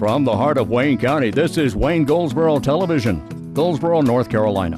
From the heart of Wayne County, this is Wayne Goldsboro Television, Goldsboro, North Carolina.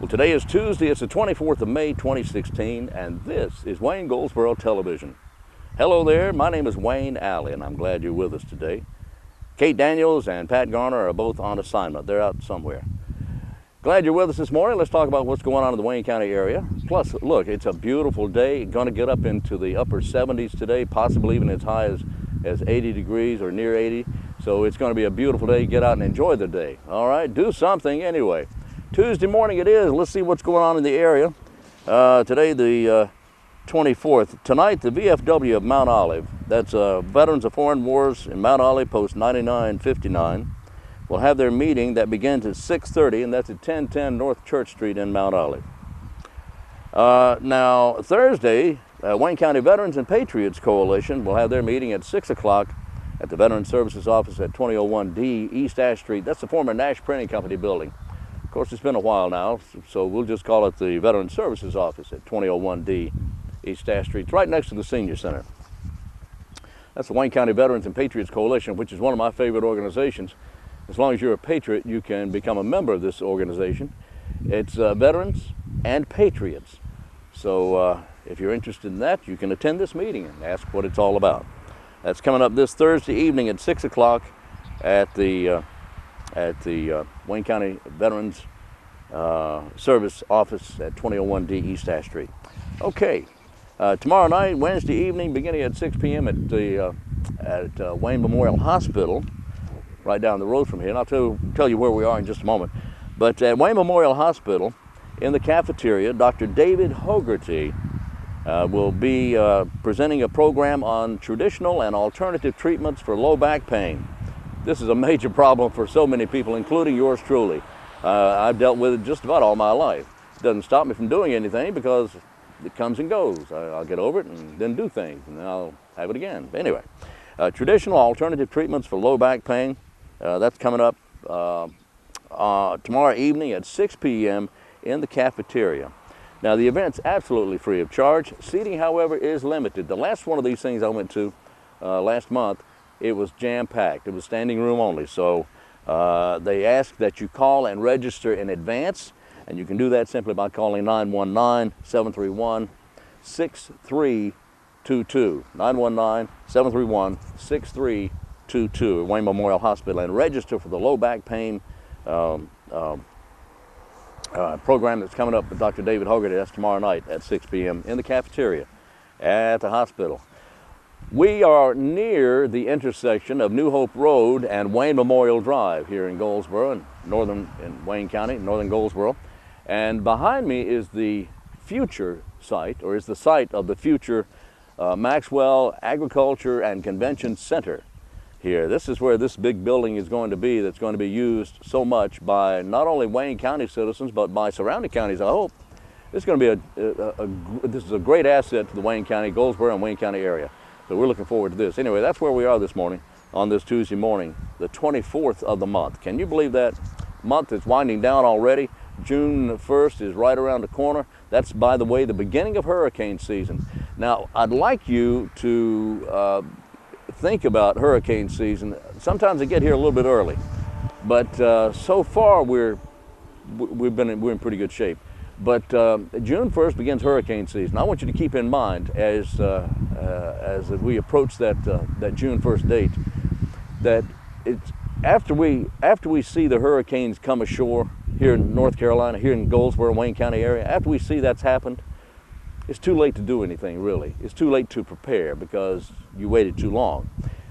Today is Tuesday, it's the 24th of May, 2016, and this is Wayne Goldsboro Television. Hello there, my name is Wayne Alley, and I'm glad you're with us today. Kate Daniels and Pat Garner are both on assignment. They're out somewhere. Glad you're with us this morning. Let's talk about what's going on in the Wayne County area. Plus, look, it's a beautiful day. Going to get up into the upper 70s today, possibly even as high as 80 degrees or near 80. So it's going to be a beautiful day. Get out and enjoy the day. All right, do something anyway. Tuesday morning it is. Let's see what's going on in the area. Today, the 24th. Tonight, the VFW of Mount Olive, that's Veterans of Foreign Wars in Mount Olive, Post 9959, will have their meeting that begins at 6:30, and that's at 1010 North Church Street in Mount Olive. Now, Thursday, Wayne County Veterans and Patriots Coalition will have their meeting at 6 o'clock at the Veterans Services Office at 2001D East Ash Street. That's the former Nash Printing Company building. Of course, it's been a while now, so we'll just call it the Veterans Services Office at 2001D East Ash Street. It's right next to the Senior Center. That's the Wayne County Veterans and Patriots Coalition, which is one of my favorite organizations. As long as you're a patriot, you can become a member of this organization. It's Veterans and Patriots. So if you're interested in that, you can attend this meeting and ask what it's all about. That's coming up this Thursday evening at 6 o'clock at the Wayne County Veterans Service Office at 2001D East Ash Street. Okay, tomorrow night, Wednesday evening, beginning at 6 p.m. at Wayne Memorial Hospital, right down the road from here. And I'll tell you where we are in just a moment. But at Wayne Memorial Hospital, in the cafeteria, Dr. David Hogarty will be presenting a program on traditional and alternative treatments for low back pain. This is a major problem for so many people, including yours truly. I've dealt with it just about all my life. It doesn't stop me from doing anything because it comes and goes. I'll get over it and then do things, and then I'll have it again. Anyway, traditional alternative treatments for low back pain, that's coming up tomorrow evening at 6 p.m. in the cafeteria. Now, the event's absolutely free of charge. Seating, however, is limited. The last one of these things I went to last month, it was jam-packed. It was standing room only. So they ask that you call and register in advance, and you can do that simply by calling 919-731-6322. 919-731-6322 at Wayne Memorial Hospital, and register for the low back pain program that's coming up with Dr. David Hogarty. That's tomorrow night at 6 p.m. in the cafeteria at the hospital. We are near the intersection of New Hope Road and Wayne Memorial Drive here in Goldsboro, in Wayne County, northern Goldsboro. And behind me is the future site, or is the site of the future Maxwell Agriculture and Convention Center here. This is where this big building is going to be, that's going to be used so much by not only Wayne County citizens, but by surrounding counties, I hope. This is going to be this is a great asset to the Wayne County, Goldsboro and Wayne County area. So we're looking forward to this. Anyway, that's where we are this morning, on this Tuesday morning, the 24th of the month. Can you believe that month is winding down already? June 1st is right around the corner. That's, by the way, the beginning of hurricane season. Now, I'd like you to think about hurricane season. Sometimes they get here a little bit early, but so far we're in pretty good shape. But June 1st begins hurricane season. I want you to keep in mind as we approach that June 1st date, that it's after we see the hurricanes come ashore here in North Carolina, here in Goldsboro, Wayne County area, after we see that's happened, it's too late to do anything, really. It's too late to prepare because you waited too long.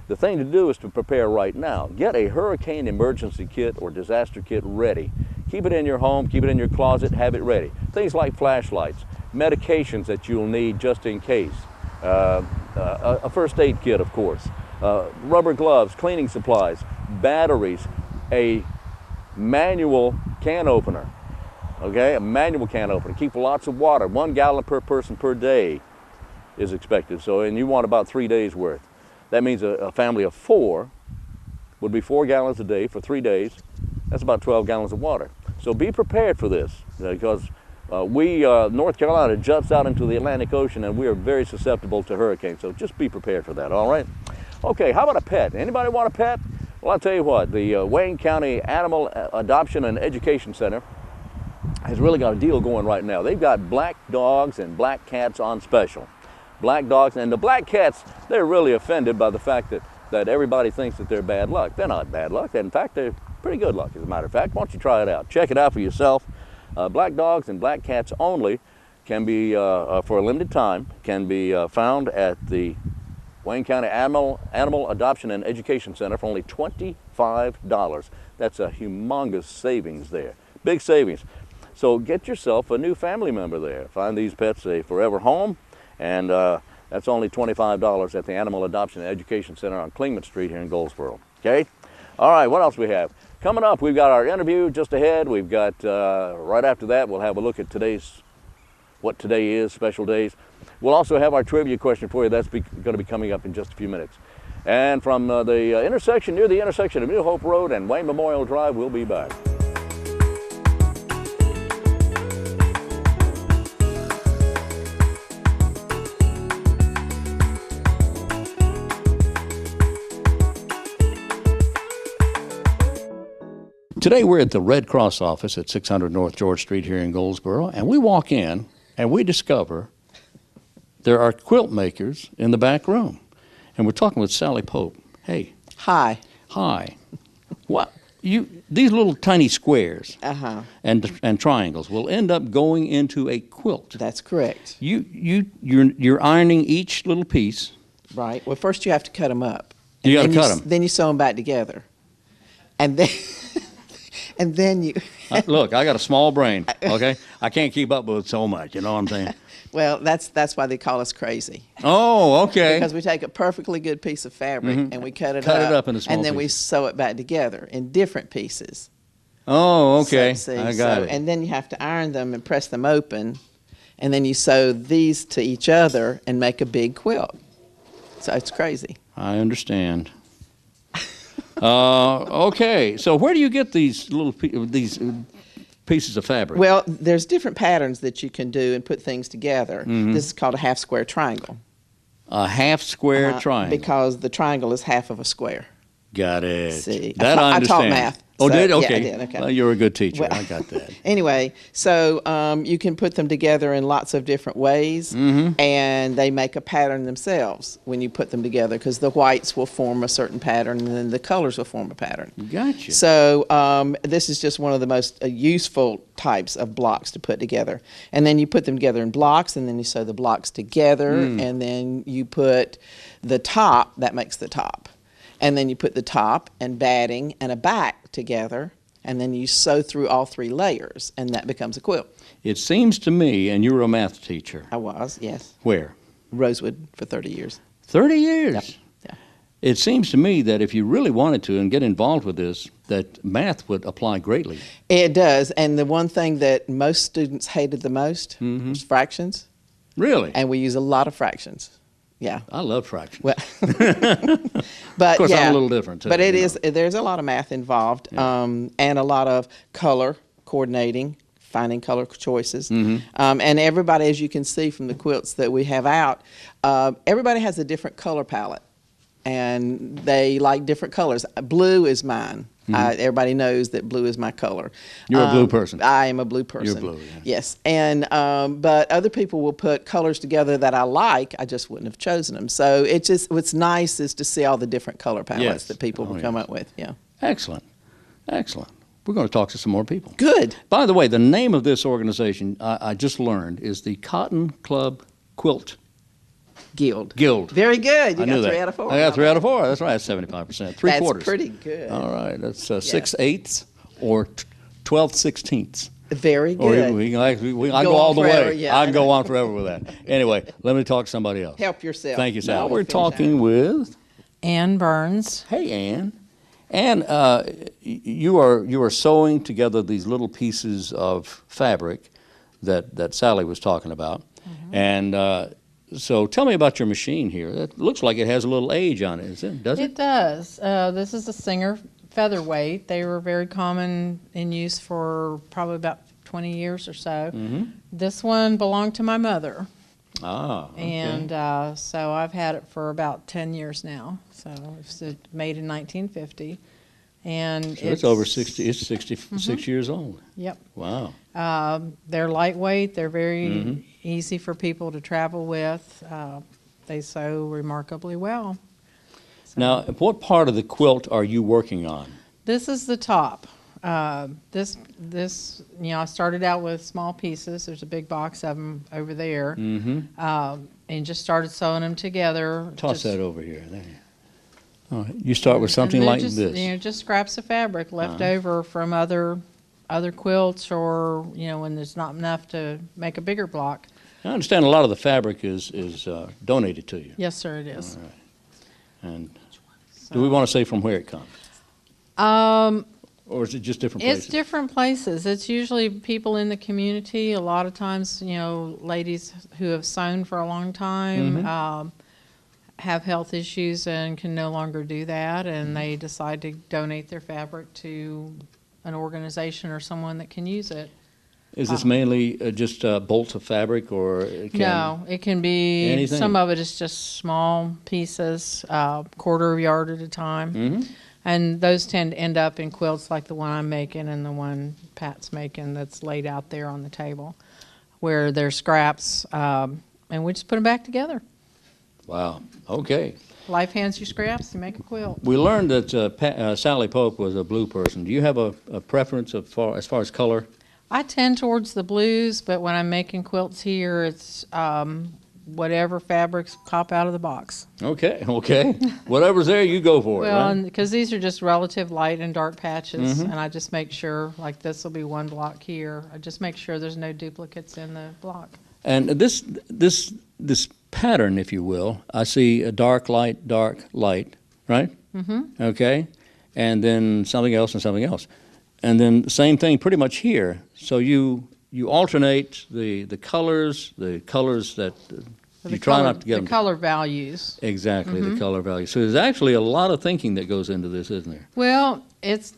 The thing to do is to prepare right now. Get a hurricane emergency kit or disaster kit ready. Keep it in your home, keep it in your closet, have it ready. Things like flashlights, medications that you'll need just in case, a first aid kit, of course, rubber gloves, cleaning supplies, batteries, a manual can opener, okay, a manual can opener. Keep lots of water. 1 gallon per person per day is expected, and you want about 3 days worth. That means a family of 4 would be 4 gallons a day for 3 days. That's about 12 gallons of water. So be prepared for this, because North Carolina juts out into the Atlantic Ocean, and we are very susceptible to hurricanes. So just be prepared for that, all right? Okay, how about a pet? Anybody want a pet? Well, I'll tell you what, the Wayne County Animal Adoption and Education Center has really got a deal going right now. They've got black dogs and black cats on special. Black dogs, and the black cats, they're really offended by the fact that everybody thinks that they're bad luck. They're not bad luck. In fact, they're pretty good luck, as a matter of fact. Why don't you try it out? Check it out for yourself. Black dogs and black cats only can be, for a limited time, can be found at the Wayne County Animal Adoption and Education Center for only $25. That's a humongous savings there. Big savings. So get yourself a new family member there. Find these pets a forever home, and that's only $25 at the Animal Adoption and Education Center on Clingman Street here in Goldsboro. Okay? All right, what else we have? Coming up, we've got our interview just ahead. We've got, right after that, we'll have a look at what today is, special days. We'll also have our trivia question for you. That's going to be coming up in just a few minutes. And from the intersection, near the intersection of New Hope Road and Wayne Memorial Drive, we'll be back. Today we're at the Red Cross office at 600 North George Street here in Goldsboro, and we walk in and we discover there are quilt makers in the back room. And we're talking with Sally Pope. Hey. Hi. Hi. What these little tiny squares and triangles will end up going into a quilt. That's correct. You're ironing each little piece. Right. Well, first you have to cut them up. You got to cut them. Then you sew them back together. And then and then you look, I got a small brain, okay? I can't keep up with so much, you know what I'm saying? Well, that's why they call us crazy. Oh, okay. Because we take a perfectly good piece of fabric and we cut it up into small and then pieces. we sew it back together in different pieces. Oh, okay. So, I got it. And then you have to iron them and press them open, and then you sew these to each other and make a big quilt. So it's crazy. I understand. Okay, so where do you get these little pieces of fabric? Well, there's different patterns that you can do and put things together. This is called a half square triangle. A half square triangle. Because the triangle is half of a square. Got it. See, that I understand. taught math. Oh, so, did? Okay. Yeah, I did. Okay. Well, you're a good teacher. Well, I got that. Anyway, so you can put them together in lots of different ways, and they make a pattern themselves when you put them together, because the whites will form a certain pattern, and then the colors will form a pattern. Gotcha. So this is just one of the most useful types of blocks to put together. And then you put them together in blocks, and then you sew the blocks together, and then you put the top, that makes the top. And then you put the top and batting and a back together, and then you sew through all 3 layers, and that becomes a quilt. It seems to me, and you were a math teacher. I was, yes. Where? Rosewood for 30 years. 30 years? Yep. Yeah. It seems to me that if you really wanted to and get involved with this, that math would apply greatly. It does, and the one thing that most students hated the most was fractions. Really? And we use a lot of fractions. Yeah. I love fractions. Well, but of course, yeah, I'm a little different too. But there's a lot of math involved, and a lot of color coordinating, finding color choices. And everybody, as you can see from the quilts that we have out, everybody has a different color palette, and they like different colors. Blue is mine. Everybody knows that blue is my color. You're a blue person. I am a blue person. You're blue, yeah. Yes. And but other people will put colors together that I like. I just wouldn't have chosen them. So it's just what's nice is to see all the different color palettes that people will come up with. Yeah. Excellent. Excellent. We're going to talk to some more people. Good. By the way, the name of this organization I just learned is the Cotton Club Quilt Guild. Guild. Very good. You I knew got that. 3 out of 4. I got 3 out of 4. That's right. 75%. Three That's quarters. pretty good. All right. That's 6/8 or 12/16. Very Or good. I can go Go all on the forever, way. yeah, I I can go know. on forever with that. Anyway, let me talk to somebody else. Help yourself. Thank you, Sal. No, We're finish talking with Ann Burns. Hey, Ann. Ann, you are sewing together these little pieces of fabric that Sally was talking about, and so tell me about your machine here. It looks like it has a little age on it, does it? It does. This is a Singer featherweight. They were very common in use for probably about 20 years or so. This one belonged to my mother. Ah, okay. And so I've had it for about 10 years now. So it's made in 1950. And So it's over 60, it's 66 years old. Yep. Wow. They're lightweight. They're very easy for people to travel with. They sew remarkably well. So Now, what part of the quilt are you working on? this is the top. This, I started out with small pieces. There's a big box of them over there. And just started sewing them together. Toss Just- that over here. There. All right. You start with something and they're like just, this. Just scraps of fabric left over from other quilts, or when there's not enough to make a bigger block. I understand a lot of the fabric is donated to you. Yes, sir, it is. All right. And do we want to say from where it comes? Or is it just different places? It's different places. It's usually people in the community. A lot of times, ladies who have sewn for a long time have health issues and can no longer do that, and they decide to donate their fabric to an organization or someone that can use it. Is this mainly just bolts of fabric, or it can, No, it can be, anything? some of it is just small pieces, quarter of a yard at a time. And those tend to end up in quilts like the one I'm making and the one Pat's making that's laid out there on the table, where they're scraps, and we just put them back together. Wow. Okay. Life hands you scraps, you make a quilt. We learned that Sally Pope was a blue person. Do you have a preference as far as color? I tend towards the blues, but when I'm making quilts here, it's whatever fabrics pop out of the box. Okay. Okay. Whatever's there, you go for it, Well, right? because these are just relative light and dark patches, and I just make sure, like this will be one block here. I just make sure there's no duplicates in the block. And this pattern, if you will, I see a dark, light, right? Okay. And then something else and something else. And then the same thing pretty much here. So you alternate the colors that you try not to get the them. color values. Exactly, the color value. So there's actually a lot of thinking that goes into this, isn't there? Well, it's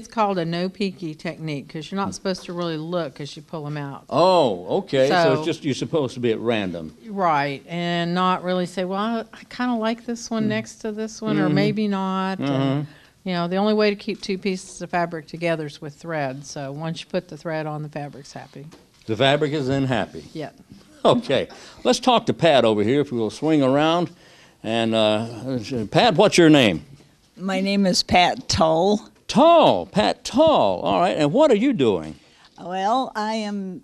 called a no peeky technique, because you're not supposed to really look as you pull them out. Oh, okay. So it's So- just, you're supposed to be at random. Right, and not really say, well, I kind of like this one next to this one, or maybe not. And, the only way to keep two pieces of fabric together is with thread. So once you put the thread on, the fabric's happy. The fabric is then happy. Yeah. Okay. Let's talk to Pat over here, if we will swing around. And Pat, what's your name? My name is Pat Tull. Pat Tull. All right. And what are you doing? Well, I am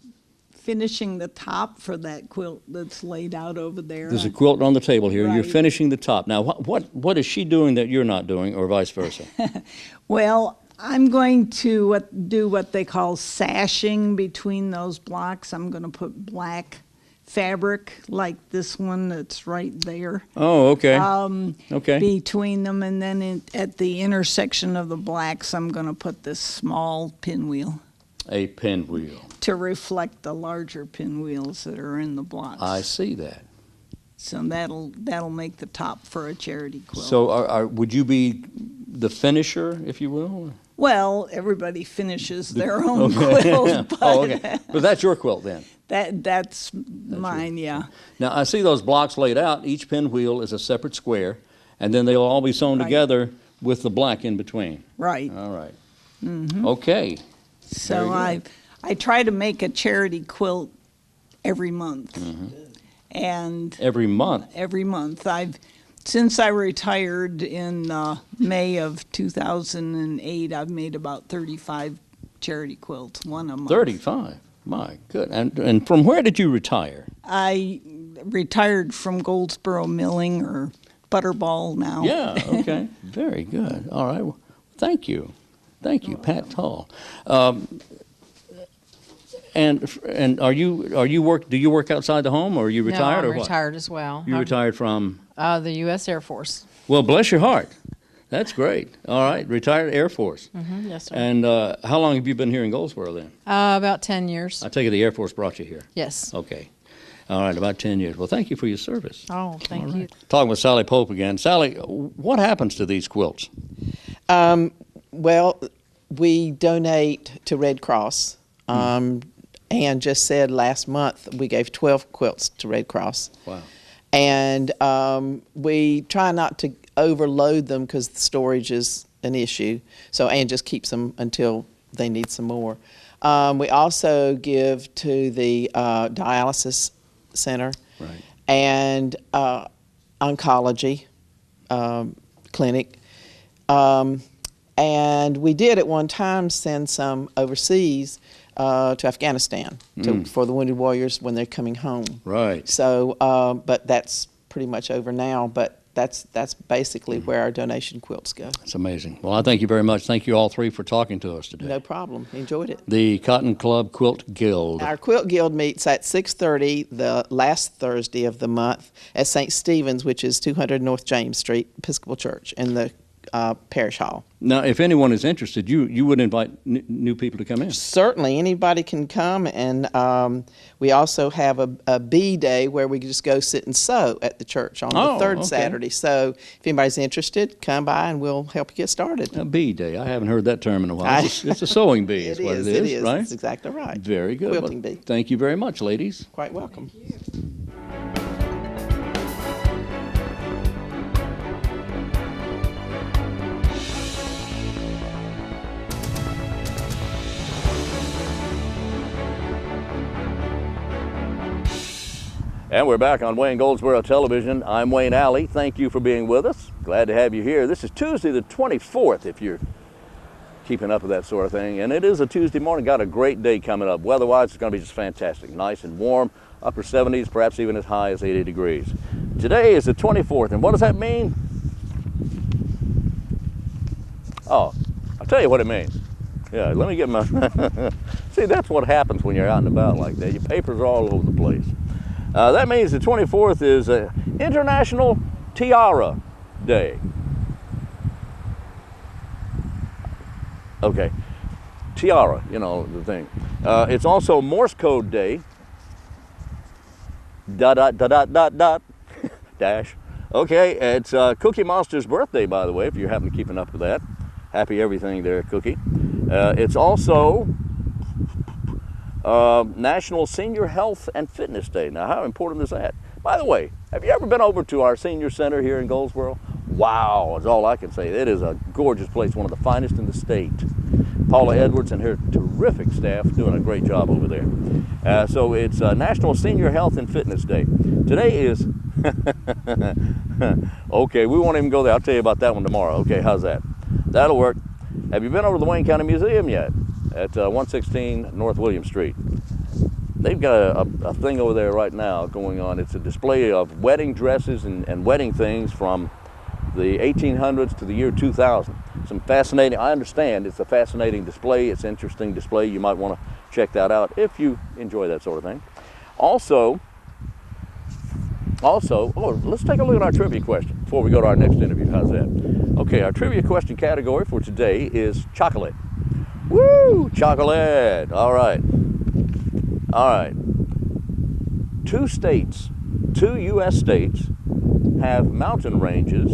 finishing the top for that quilt that's laid out over there. There's a quilt on the table here, and you're Right. finishing the top. Now, what is she doing that you're not doing, or vice versa? Well, I'm going to do what they call sashing between those blocks. I'm going to put black fabric like this one that's right there Oh, okay. Okay. between them, and then at the intersection of the blacks, I'm going to put this small pinwheel A pinwheel. to reflect the larger pinwheels that are in the blocks. I see that. So that'll make the top for a charity quilt. So would you be the finisher, if you will? Well, everybody finishes their own quilt, but Oh, okay. But that's your quilt then. that's mine, yeah. Now, I see those blocks laid out. Each pinwheel is a separate square, and then they'll all be sewn Right. together with the black in between. Right. All right. Okay. So Very I try to make a charity quilt every month. And Every month. every month. Since I retired in May of 2008, I've made about 35 charity quilts, one a month. 35. My good. And from where did you retire? I retired from Goldsboro Milling or Butterball now. Yeah, okay. Very good. All right. Well, thank you. Thank you, Pat Tall. And are you work? Do you work outside the home, or are you retired, no, or I'm what? retired as well. You retired from? The U.S. Air Force. Well, bless your heart. That's great. All right, retired Air Force. Mm-hmm, yes, sir. And how long have you been here in Goldsboro then? About 10 years. I take it the Air Force brought you here. Yes. Okay. All right, about 10 years. Well, thank you for your service. Oh, thank you. Talking with Sally Pope again. Sally, what happens to these quilts? Well, we donate to Red Cross. Ann just said last month we gave 12 quilts to Red Cross. Wow. And we try not to overload them because the storage is an issue. So Ann just keeps them until they need some more. We also give to the dialysis center, Right. and oncology clinic. And we did at one time send some overseas to Afghanistan for the wounded warriors when they're coming home. Right. So, but that's pretty much over now. But that's basically where our donation quilts go. It's amazing. Well, I thank you very much. Thank you all three for talking to us today. No problem. Enjoyed it. The Cotton Club Quilt Guild. Our Quilt Guild meets at 6:30 the last Thursday of the month at St. Stephen's, which is 200 North James Street, Episcopal Church, in the parish hall. Now, if anyone is interested, you would invite new people to come in. Certainly, anybody can come, and we also have a bee day where we just go sit and sew at the church on the third okay. Saturday. So if anybody's interested, come by and we'll help you get started. A bee day. I haven't heard that term in a while. It's a sewing bee is what it is, right? That's exactly right. Very good. Quilting Well, bee. thank you very much, ladies. Quite welcome. And we're back on Wayne Goldsboro Television. I'm Wayne Alley. Thank you for being with us. Glad to have you here. This is Tuesday the 24th, if you're keeping up with that sort of thing. And it is a Tuesday morning. Got a great day coming up. Weather-wise, it's going to be just fantastic. Nice and warm, upper 70s, perhaps even as high as 80 degrees. Today is the 24th, and what does that mean? Oh, I'll tell you what it means. Yeah, let me get my... See, that's what happens when you're out and about like that. Your papers are all over the place. That means the 24th is International Tiara Day. Okay, tiara, you know, the thing. It's also Morse Code Day. Dot, dot, dot, dot, dot, dot, dash. Okay, it's Cookie Monster's birthday, by the way, if you're happen to keeping up with that. Happy everything there, Cookie. It's also National Senior Health and Fitness Day. Now, how important is that? By the way, have you ever been over to our senior center here in Goldsboro? Wow, is all I can say. It is a gorgeous place, one of the finest in the state. Paula Edwards and her terrific staff doing a great job over there. So it's National Senior Health and Fitness Day. Today is, okay, we won't even go there. I'll tell you about that one tomorrow. Okay, how's that? That'll work. Have you been over to the Wayne County Museum yet? At 116 North William Street. They've got a thing over there right now going on. It's a display of wedding dresses and wedding things from the 1800s to the year 2000. Some fascinating, I understand it's a fascinating display. It's an interesting display. You might want to check that out if you enjoy that sort of thing. Also, let's take a look at our trivia question before we go to our next interview. How's that? Okay, our trivia question category for today is chocolate. Woo! Chocolate! All right. All right. Two U.S. states have mountain ranges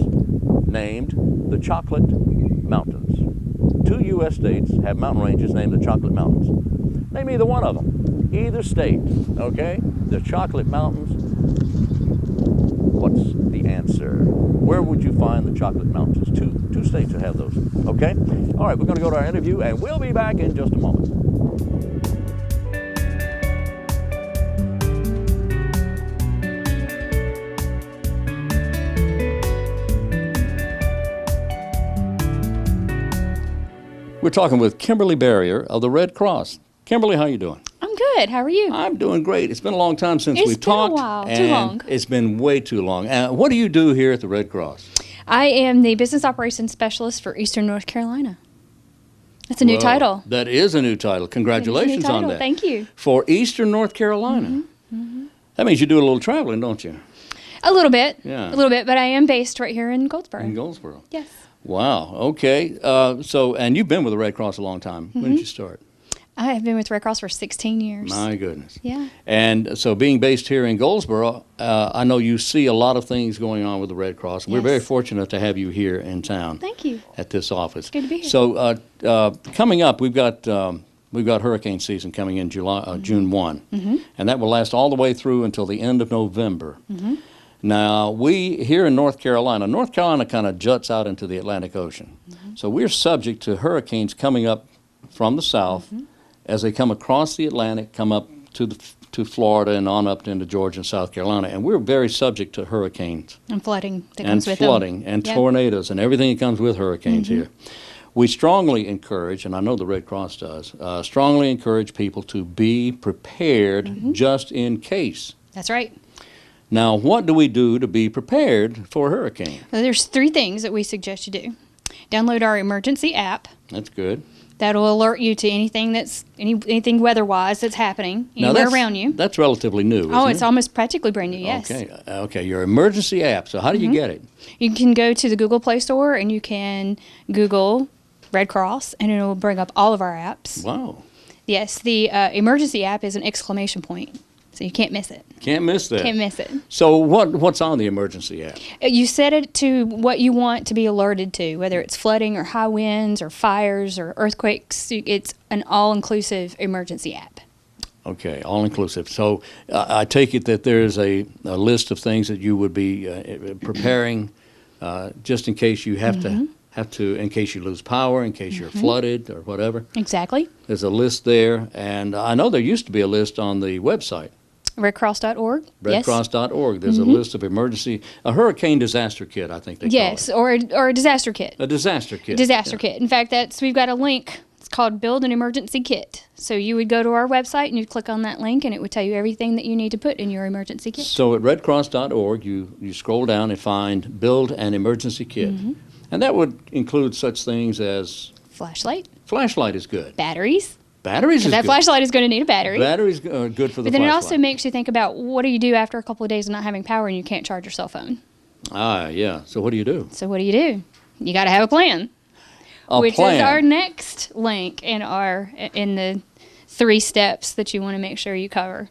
named the Chocolate Mountains. Two U.S. states have mountain ranges named the Chocolate Mountains. Name either one of them. Either state, okay? The Chocolate Mountains. What's the answer? Where would you find the Chocolate Mountains? Two states that have those, okay? All right, we're going to go to our interview, and we'll be back in just a moment. We're talking with Kimberly Berrier of the Red Cross. Kimberly, how you doing? I'm good. How are you? I'm doing great. It's been a long time since we've talked. It's been a while. Too and long. It's been way too long. What do you do here at the Red Cross? I am the Business Operations Specialist for Eastern North Carolina. That's a new title. That is a new title. Congratulations New title. on that. Thank you. For Eastern North Carolina. That means you do a little traveling, don't you? A little bit. Yeah. A little bit, but I am based right here in Goldsboro. In Goldsboro. Yes. Wow. Okay. And you've been with the Red Cross a long time. When did you start? I have been with Red Cross for 16 years. My goodness. Yeah. And so being based here in Goldsboro, I know you see a lot of things going on with the Red Cross. We're very Yes. fortunate to have you here in town. Thank you. At this office. Good to be here. So coming up, we've got hurricane season coming in June 1. And that will last all the way through until the end of November. Now, we here in North Carolina kind of juts out into the Atlantic Ocean. So we're subject to hurricanes coming up from the south as they come across the Atlantic, come up to Florida and on up into Georgia and South Carolina. And we're very subject to hurricanes. And flooding that And comes with flooding them. and Yep. tornadoes and everything that comes with hurricanes here. We strongly encourage, and I know the Red Cross does, strongly encourage people to be prepared just in case. That's right. Now, what do we do to be prepared for a hurricane? So there's 3 things that we suggest you do. Download our emergency app. That's good. That'll alert you to anything anything weather-wise that's happening Now, anywhere that's, around you. That's relatively new, isn't Oh, it? it's almost practically brand new, yes. Okay, your emergency app. So how do you get it? You can go to the Google Play Store and you can Google Red Cross and it'll bring up all of our apps. Wow. Yes, the emergency app is an exclamation point, so you can't miss it. Can't miss that. Can't miss it. So what's on the emergency app? You set it to what you want to be alerted to, whether it's flooding or high winds or fires or earthquakes. It's an all-inclusive emergency app. Okay, all-inclusive. So I take it that there's a list of things that you would be preparing just in case you have to, in case you lose power, in case you're flooded or whatever. Exactly. There's a list there, and I know there used to be a list on the website. Redcross.org. Redcross.org. There's a list of a hurricane disaster kit, I think they Yes, call it. or a disaster kit. A disaster kit. Disaster Yeah. kit. In fact, we've got a link. It's called Build an Emergency Kit. So you would go to our website and you'd click on that link and it would tell you everything that you need to put in your emergency kit. So at redcross.org, you scroll down and find Build an Emergency Kit. And that would include such things as Flashlight, flashlight is good. batteries. Batteries is That good. flashlight is going to need a battery. Batteries are good for the But then flashlight. it also makes you think about what do you do after a couple of days of not having power and you can't charge your cell phone. Yeah. So what do you do? So what do? You got to have a plan. Which is our next link in the 3 steps that you want to make sure you cover.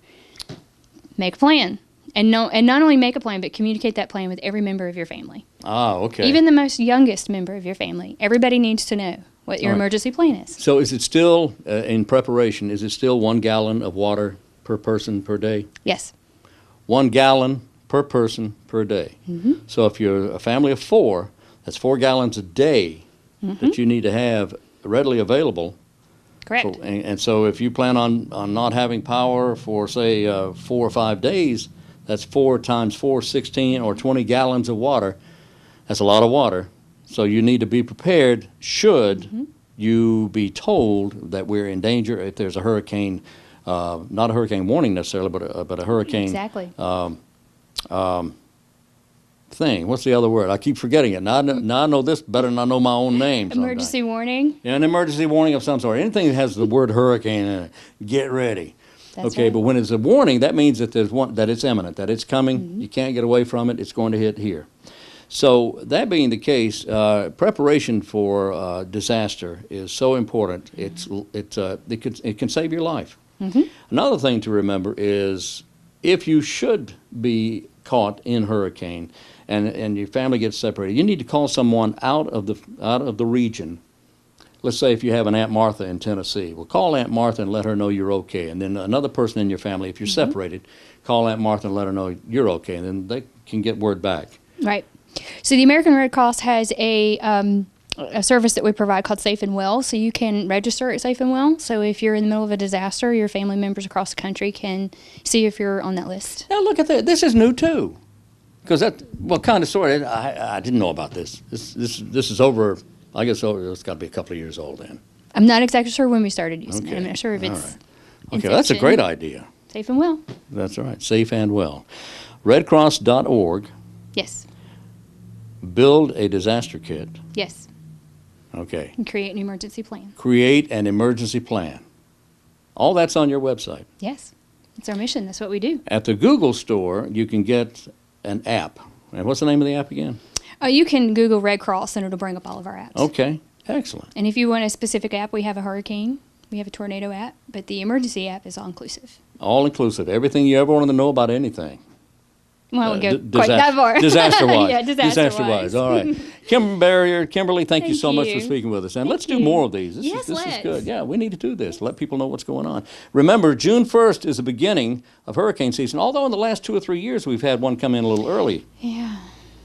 Make a plan. And not only make a plan, but communicate that plan with every member of your family. Okay. Even the most youngest member of your family. Everybody needs to know what your All right. emergency plan is. So is it still, in preparation, is it still 1 gallon of water per person per day? Yes. 1 gallon per person per day. So if you're a family of 4, that's 4 gallons a day that you need to have readily available. Correct. And so if you plan on not having power for, say, 4 or 5 days, that's 4 times 4, 16 or 20 gallons of water. That's a lot of water. So you need to be prepared should you be told that we're in danger if there's a hurricane, not a hurricane warning necessarily, but a hurricane Exactly. thing. What's the other word? I keep forgetting it. Now I know this better than I know my own name. Emergency warning. Yeah, an emergency warning of some sort. Anything that has the word hurricane in it, get ready. That's Okay, right. but when it's a warning, that means that that it's imminent, that it's coming. You can't get away from it. It's going to hit here. So that being the case, preparation for disaster is so important. It can save your life. Another thing to remember is if you should be caught in hurricane and your family gets separated, you need to call someone out of the region. Let's say if you have an Aunt Martha in Tennessee, well, call Aunt Martha and let her know you're okay. And then another person in your family, if you're separated, call Aunt Martha and let her know you're okay. And then they can get word back. Right. So the American Red Cross has a service that we provide called Safe and Well. So you can register at Safe and Well. So if you're in the middle of a disaster, your family members across the country can see if you're on that list. Now look at that. This is new too. Because kind of, sort of, I didn't know about this. This is over, I guess it's got to be a couple of years old then. I'm not exactly sure when we started using it. Okay. I'm not sure if All it's right. Okay, that's a infection. great idea. Safe and well. That's right, safe and well. Redcross.org, Yes. build a disaster kit. Yes. Okay. And create an emergency plan. Create an emergency plan. All that's on your website. Yes. It's our mission. That's what we do. At the Google store, you can get an app. And what's the name of the app again? You can Google Red Cross and it'll bring up all of our apps. Okay, excellent. And if you want a specific app, we have a hurricane, we have a tornado app, but the emergency app is all inclusive. All inclusive. Everything you ever wanted to know about anything. Well, I won't go quite that far. Disaster-wise. Yeah, disaster-wise. All right. Berrier, Kimberly, thank you Thank so much for you. speaking with us. And Thank let's do you. more of these. This Yes, is let's. good. Yeah, we need to do this. Let people know what's going on. Remember, June 1st is the beginning of hurricane season, although in the last 2 or 3 years we've had one come in a little early. Yeah.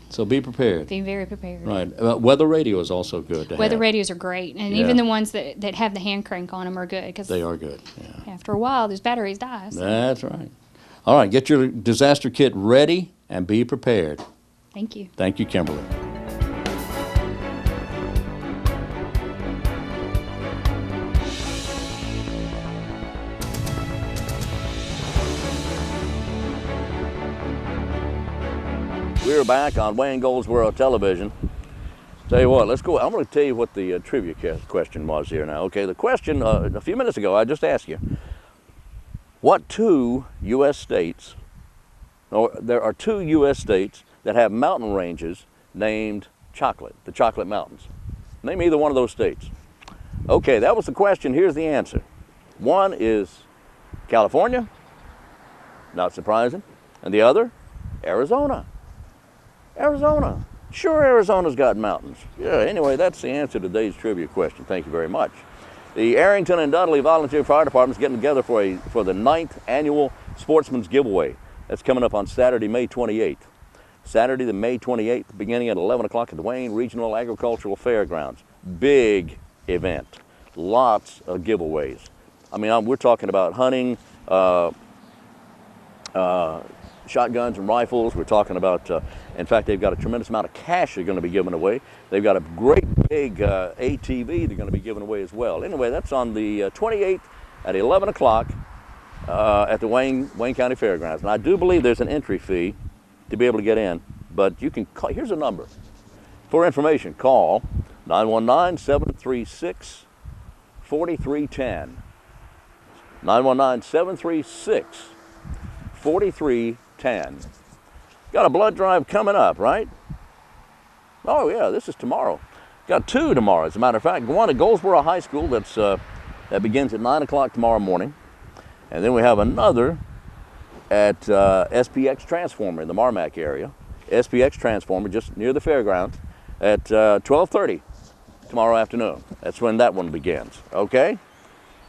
So be prepared. Be very prepared. Right. Weather radio is also good to Weather have. radios are great, and Yeah. even the ones that have the hand crank on them are good because They are good. Yeah. after a while, those batteries die. So. That's right. All right, get your disaster kit ready and be prepared. Thank you. Thank you, Kimberly. We're back on Wayne Goldsboro Television. Tell you what, let's go. I'm going to tell you what the trivia question was here now. Okay, the question a few minutes ago, I just asked you, what two U.S. states, or there are two U.S. states that have mountain ranges named Chocolate, the Chocolate Mountains. Name either one of those states. Okay, that was the question. Here's the answer. One is California, not surprising, and the other, Arizona. Arizona. Sure, Arizona's got mountains. Yeah, anyway, that's the answer to today's trivia question. Thank you very much. The Arrington and Dudley Volunteer Fire Department is getting together for the 9th annual Sportsman's Giveaway. That's coming up on Saturday, May 28th. Saturday, the May 28th, beginning at 11 o'clock at the Wayne Regional Agricultural Fairgrounds. Big event. Lots of giveaways. I mean, we're talking about hunting, shotguns and rifles. We're talking about, in fact, they've got a tremendous amount of cash they're going to be giving away. They've got a great big ATV they're going to be giving away as well. Anyway, that's on the 28th at 11 o'clock at the Wayne County Fairgrounds. And I do believe there's an entry fee to be able to get in, but you can call. Here's a number. For information, call 919-736-4310. 919-736-4310. Got a blood drive coming up, right? Oh yeah, this is tomorrow. Got two tomorrow, as a matter of fact. One at Goldsboro High School that begins at 9 o'clock tomorrow morning. And then we have another at SPX Transformer in the Marmac area. SPX Transformer just near the fairgrounds at 12:30 tomorrow afternoon. That's when that one begins, okay?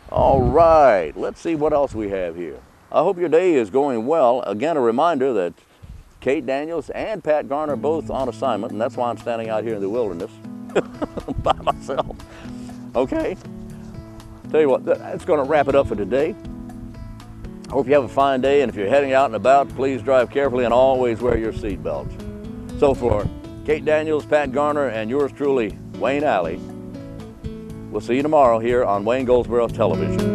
All right, let's see what else we have here. I hope your day is going well. Again, a reminder that Kate Daniels and Pat Garner are both on assignment, and that's why I'm standing out here in the wilderness by myself. Okay? Tell you what, that's going to wrap it up for today. I hope you have a fine day, and if you're heading out and about, please drive carefully and always wear your seatbelts. So for Kate Daniels, Pat Garner, and yours truly, Wayne Alley, we'll see you tomorrow here on Wayne Goldsboro Television.